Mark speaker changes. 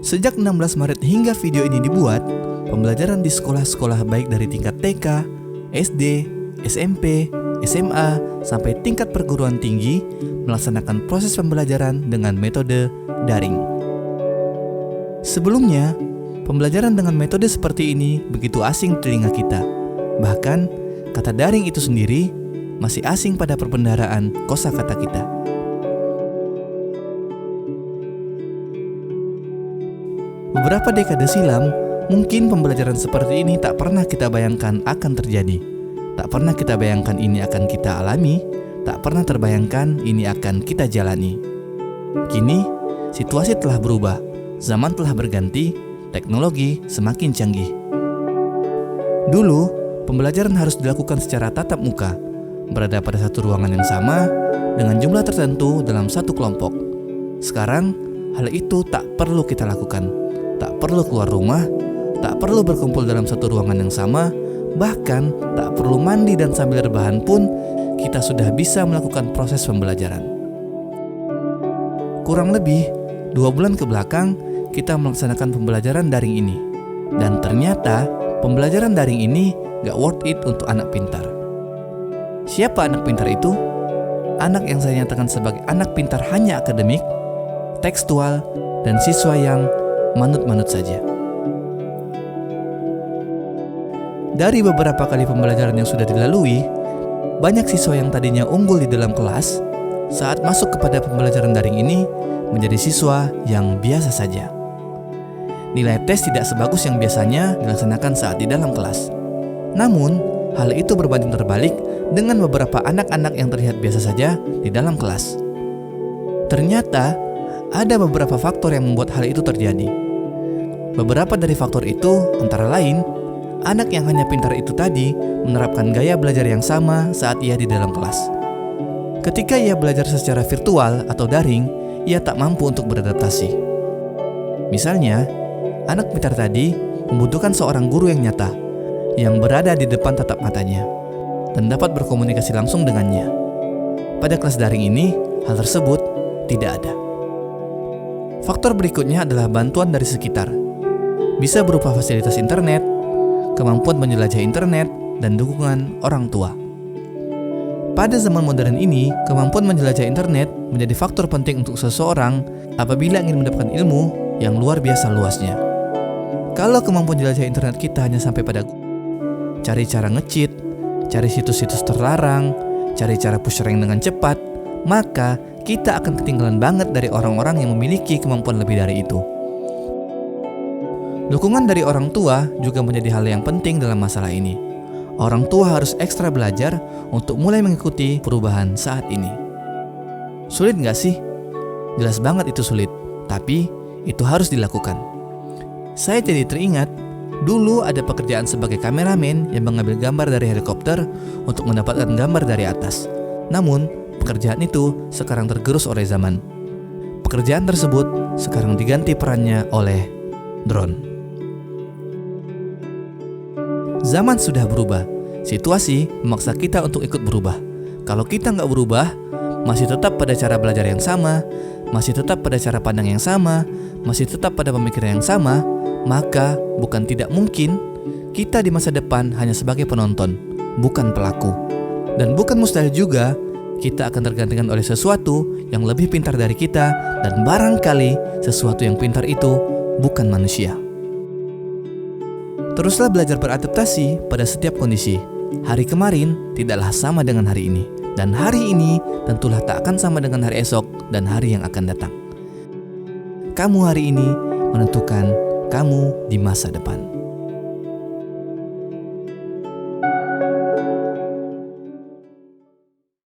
Speaker 1: Sejak 16 Maret hingga video ini dibuat, pembelajaran di sekolah-sekolah baik dari tingkat TK, SD, SMP, SMA, sampai tingkat perguruan tinggi melaksanakan proses pembelajaran dengan metode daring. Sebelumnya, pembelajaran dengan metode seperti ini begitu asing telinga kita. Bahkan, kata daring itu sendiri masih asing pada perbendaharaan kosakata kita. Beberapa dekade silam, mungkin pembelajaran seperti ini tak pernah kita bayangkan akan terjadi. Tak pernah kita bayangkan ini akan kita alami, tak pernah terbayangkan ini akan kita jalani. Kini, situasi telah berubah, zaman telah berganti, teknologi semakin canggih. Dulu, pembelajaran harus dilakukan secara tatap muka, berada pada satu ruangan yang sama, dengan jumlah tertentu dalam satu kelompok. Sekarang, hal itu tak perlu kita lakukan. Tak perlu keluar rumah, tak perlu berkumpul dalam satu ruangan yang sama, bahkan tak perlu mandi dan sambil rebahan pun kita sudah bisa melakukan proses pembelajaran. Kurang lebih 2 bulan ke belakang kita melaksanakan pembelajaran daring ini. Dan ternyata pembelajaran daring ini gak worth it untuk anak pintar. Siapa anak pintar itu? Anak yang saya nyatakan sebagai anak pintar hanya akademik, tekstual, dan siswa yang manut-manut saja. Dari beberapa kali pembelajaran yang sudah dilalui, banyak siswa yang tadinya unggul di dalam kelas, saat masuk kepada pembelajaran daring ini, menjadi siswa yang biasa saja. Nilai tes tidak sebagus yang biasanya dilaksanakan saat di dalam kelas. Namun, hal itu berbanding terbalik dengan beberapa anak-anak yang terlihat biasa saja di dalam kelas. Ternyata, ada beberapa faktor yang membuat hal itu terjadi. Beberapa dari faktor itu antara lain, anak yang hanya pintar itu tadi menerapkan gaya belajar yang sama saat ia di dalam kelas. Ketika ia belajar secara virtual atau daring, ia tak mampu untuk beradaptasi. Misalnya, anak pintar tadi membutuhkan seorang guru yang nyata, yang berada di depan tatap matanya, dan dapat berkomunikasi langsung dengannya. Pada kelas daring ini, hal tersebut tidak ada. Faktor berikutnya adalah bantuan dari sekitar. Bisa berupa fasilitas internet, kemampuan menjelajah internet, dan dukungan orang tua. Pada zaman modern ini, kemampuan menjelajah internet menjadi faktor penting untuk seseorang apabila ingin mendapatkan ilmu yang luar biasa luasnya. Kalau kemampuan jelajah internet kita hanya sampai pada cari cara nge-cheat, cari situs-situs terlarang, cari cara push rank dengan cepat, maka kita akan ketinggalan banget dari orang-orang yang memiliki kemampuan lebih dari itu. Dukungan dari orang tua juga menjadi hal yang penting dalam masalah ini. Orang tua harus ekstra belajar untuk mulai mengikuti perubahan saat ini. Sulit gak sih? Jelas banget itu sulit, tapi itu harus dilakukan. Saya jadi teringat, dulu ada pekerjaan sebagai kameramen yang mengambil gambar dari helikopter untuk mendapatkan gambar dari atas. Namun, pekerjaan itu sekarang tergerus oleh zaman. Pekerjaan tersebut sekarang diganti perannya oleh drone. Zaman sudah berubah, situasi memaksa kita untuk ikut berubah. Kalau kita nggak berubah, masih tetap pada cara belajar yang sama, masih tetap pada cara pandang yang sama, masih tetap pada pemikiran yang sama, maka bukan tidak mungkin kita di masa depan hanya sebagai penonton, bukan pelaku. Dan bukan mustahil juga kita akan tergantikan oleh sesuatu yang lebih pintar dari kita, dan barangkali sesuatu yang pintar itu bukan manusia. Teruslah belajar beradaptasi pada setiap kondisi. Hari kemarin tidaklah sama dengan hari ini, dan hari ini tentulah tak akan sama dengan hari esok dan hari yang akan datang. Kamu hari ini menentukan kamu di masa depan.